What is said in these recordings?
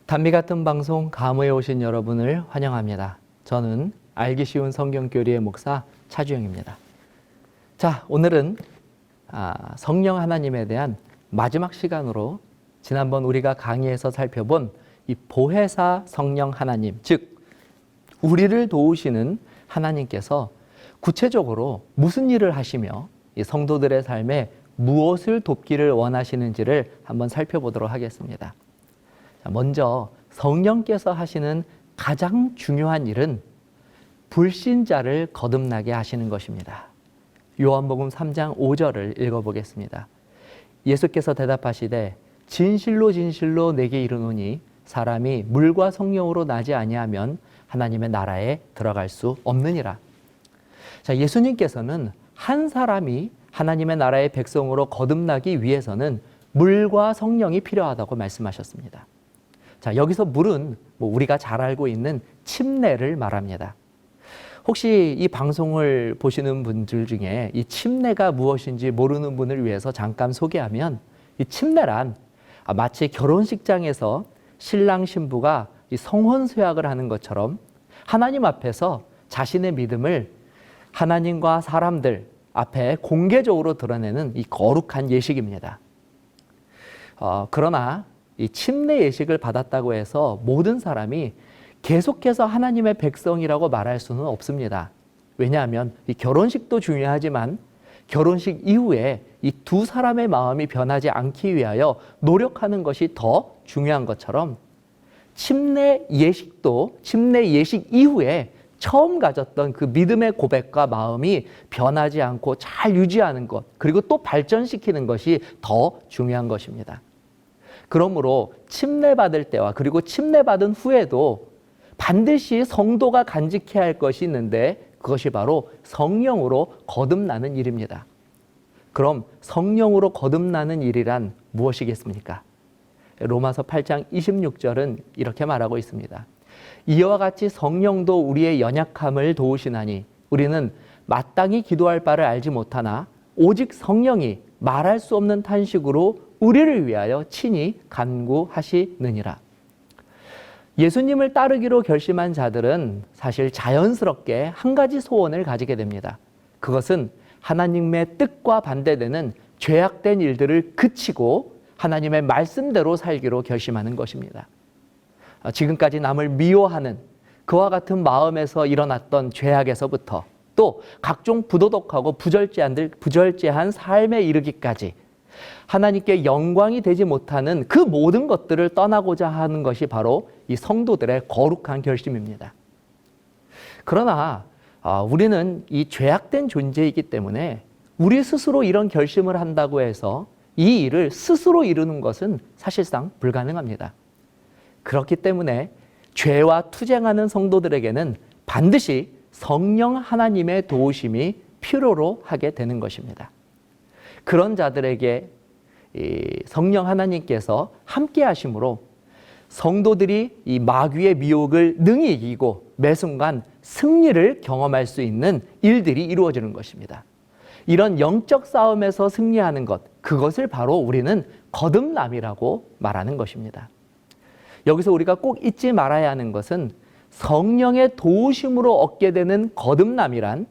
단비 같은 방송 감호에 오신 여러분을 환영합니다. 저는 알기 쉬운 성경교리의 목사 차주영입니다. 자, 오늘은 성령 하나님에 대한 마지막 시간으로 지난번 우리가 강의에서 살펴본 이 보혜사 성령 하나님, 즉 우리를 도우시는 하나님께서 구체적으로 무슨 일을 하시며 이 성도들의 삶에 무엇을 돕기를 원하시는지를 한번 살펴보도록 하겠습니다. 먼저 성령께서 하시는 가장 중요한 일은 불신자를 거듭나게 하시는 것입니다. 요한복음 3장 5절을 읽어보겠습니다. 예수께서 대답하시되 진실로 진실로 내게 이르노니 사람이 물과 성령으로 나지 아니하면 하나님의 나라에 들어갈 수 없느니라. 자, 예수님께서는 한 사람이 하나님의 나라의 백성으로 거듭나기 위해서는 물과 성령이 필요하다고 말씀하셨습니다. 자, 여기서 물은 우리가 잘 알고 있는 침례를 말합니다. 혹시 이 방송을 보시는 분들 중에 이 침례가 무엇인지 모르는 분을 위해서 잠깐 소개하면, 이 침례란 마치 결혼식장에서 신랑 신부가 이 성혼 서약을 하는 것처럼 하나님 앞에서 자신의 믿음을 하나님과 사람들 앞에 공개적으로 드러내는 이 거룩한 예식입니다. 그러나 이 침례 예식을 받았다고 해서 모든 사람이 계속해서 하나님의 백성이라고 말할 수는 없습니다. 왜냐하면 이 결혼식도 중요하지만 결혼식 이후에 이 두 사람의 마음이 변하지 않기 위하여 노력하는 것이 더 중요한 것처럼 침례 예식도 침례 예식 이후에 처음 가졌던 그 믿음의 고백과 마음이 변하지 않고 잘 유지하는 것, 그리고 또 발전시키는 것이 더 중요한 것입니다. 그러므로 침례받을 때와 그리고 침례받은 후에도 반드시 성도가 간직해야 할 것이 있는데 그것이 바로 성령으로 거듭나는 일입니다. 그럼 성령으로 거듭나는 일이란 무엇이겠습니까? 로마서 8장 26절은 이렇게 말하고 있습니다. 이와 같이 성령도 우리의 연약함을 도우시나니 우리는 마땅히 기도할 바를 알지 못하나 오직 성령이 말할 수 없는 탄식으로 우리를 위하여 친히 간구하시느니라. 예수님을 따르기로 결심한 자들은 사실 자연스럽게 한 가지 소원을 가지게 됩니다. 그것은 하나님의 뜻과 반대되는 죄악된 일들을 그치고 하나님의 말씀대로 살기로 결심하는 것입니다. 지금까지 남을 미워하는 그와 같은 마음에서 일어났던 죄악에서부터 또 각종 부도덕하고 부절제한 삶에 이르기까지 하나님께 영광이 되지 못하는 그 모든 것들을 떠나고자 하는 것이 바로 이 성도들의 거룩한 결심입니다. 그러나 우리는 이 죄악된 존재이기 때문에 우리 스스로 이런 결심을 한다고 해서 이 일을 스스로 이루는 것은 사실상 불가능합니다. 그렇기 때문에 죄와 투쟁하는 성도들에게는 반드시 성령 하나님의 도우심이 필요로 하게 되는 것입니다. 그런 자들에게 성령 하나님께서 함께 하심으로 성도들이 이 마귀의 미혹을 능히 이기고 매 순간 승리를 경험할 수 있는 일들이 이루어지는 것입니다. 이런 영적 싸움에서 승리하는 것, 그것을 바로 우리는 거듭남이라고 말하는 것입니다. 여기서 우리가 꼭 잊지 말아야 하는 것은 성령의 도우심으로 얻게 되는 거듭남이란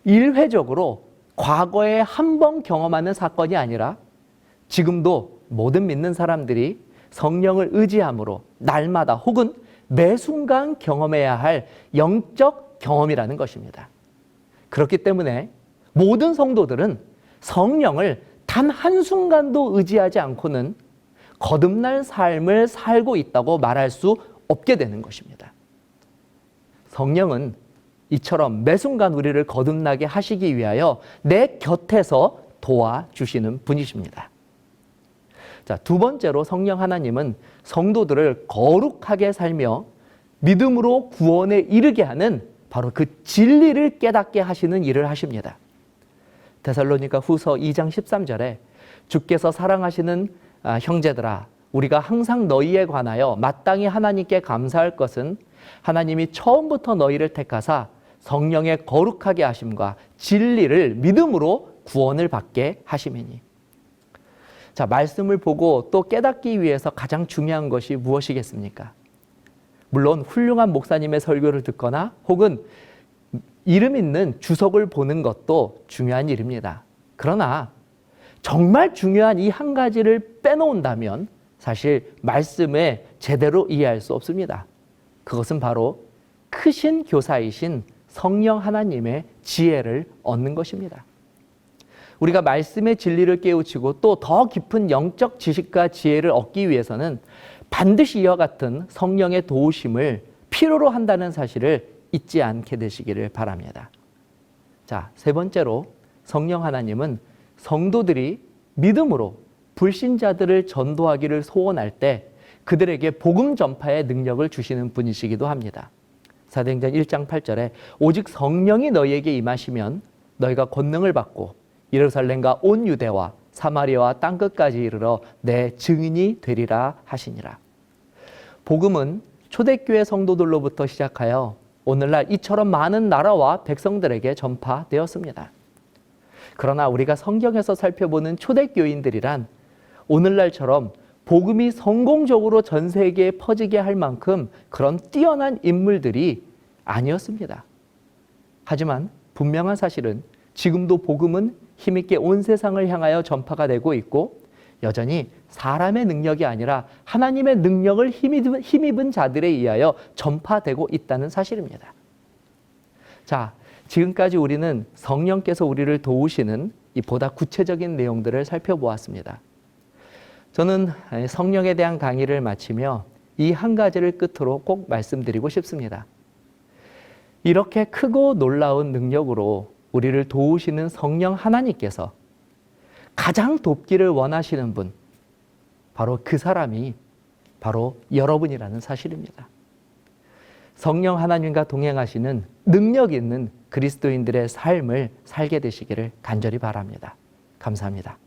일회적으로 과거에 한 번 경험하는 사건이 아니라 지금도 모든 믿는 사람들이 성령을 의지함으로 날마다 혹은 매 순간 경험해야 할 영적 경험이라는 것입니다. 그렇기 때문에 모든 성도들은 성령을 단 한순간도 의지하지 않고는 거듭날 삶을 살고 있다고 말할 수 없게 되는 것입니다. 성령은 이처럼 매 순간 우리를 거듭나게 하시기 위하여 내 곁에서 도와주시는 분이십니다. 자, 두 번째로 성령 하나님은 성도들을 거룩하게 살며 믿음으로 구원에 이르게 하는 바로 그 진리를 깨닫게 하시는 일을 하십니다. 데살로니가 후서 2장 13절에 주께서 사랑하시는 형제들아, 우리가 항상 너희에 관하여 마땅히 하나님께 감사할 것은 하나님이 처음부터 너희를 택하사 성령의 거룩하게 하심과 진리를 믿음으로 구원을 받게 하심이니. 자, 말씀을 보고 또 깨닫기 위해서 가장 중요한 것이 무엇이겠습니까? 물론 훌륭한 목사님의 설교를 듣거나 혹은 이름 있는 주석을 보는 것도 중요한 일입니다. 그러나 정말 중요한 이 한 가지를 빼놓는다면 사실 말씀에 제대로 이해할 수 없습니다. 그것은 바로 크신 교사이신 성령 하나님의 지혜를 얻는 것입니다. 우리가 말씀의 진리를 깨우치고 또 더 깊은 영적 지식과 지혜를 얻기 위해서는 반드시 이와 같은 성령의 도우심을 필요로 한다는 사실을 잊지 않게 되시기를 바랍니다. 자, 세 번째로 성령 하나님은 성도들이 믿음으로 불신자들을 전도하기를 소원할 때 그들에게 복음 전파의 능력을 주시는 분이시기도 합니다. 사도행전 1장 8절에 오직 성령이 너희에게 임하시면 너희가 권능을 받고 예루살렘과 온 유대와 사마리아와 땅끝까지 이르러 내 증인이 되리라 하시니라. 복음은 초대교회 성도들로부터 시작하여 오늘날 이처럼 많은 나라와 백성들에게 전파되었습니다. 그러나 우리가 성경에서 살펴보는 초대교인들이란 오늘날처럼 복음이 성공적으로 전 세계에 퍼지게 할 만큼 그런 뛰어난 인물들이 아니었습니다. 하지만 분명한 사실은 지금도 복음은 힘있게 온 세상을 향하여 전파가 되고 있고 여전히 사람의 능력이 아니라 하나님의 능력을 힘입은 자들에 의하여 전파되고 있다는 사실입니다. 자, 지금까지 우리는 성령께서 우리를 도우시는 이 보다 구체적인 내용들을 살펴보았습니다. 저는 성령에 대한 강의를 마치며 이 한 가지를 끝으로 꼭 말씀드리고 싶습니다. 이렇게 크고 놀라운 능력으로 우리를 도우시는 성령 하나님께서 가장 돕기를 원하시는 분, 바로 그 사람이 바로 여러분이라는 사실입니다. 성령 하나님과 동행하시는 능력 있는 그리스도인들의 삶을 살게 되시기를 간절히 바랍니다. 감사합니다.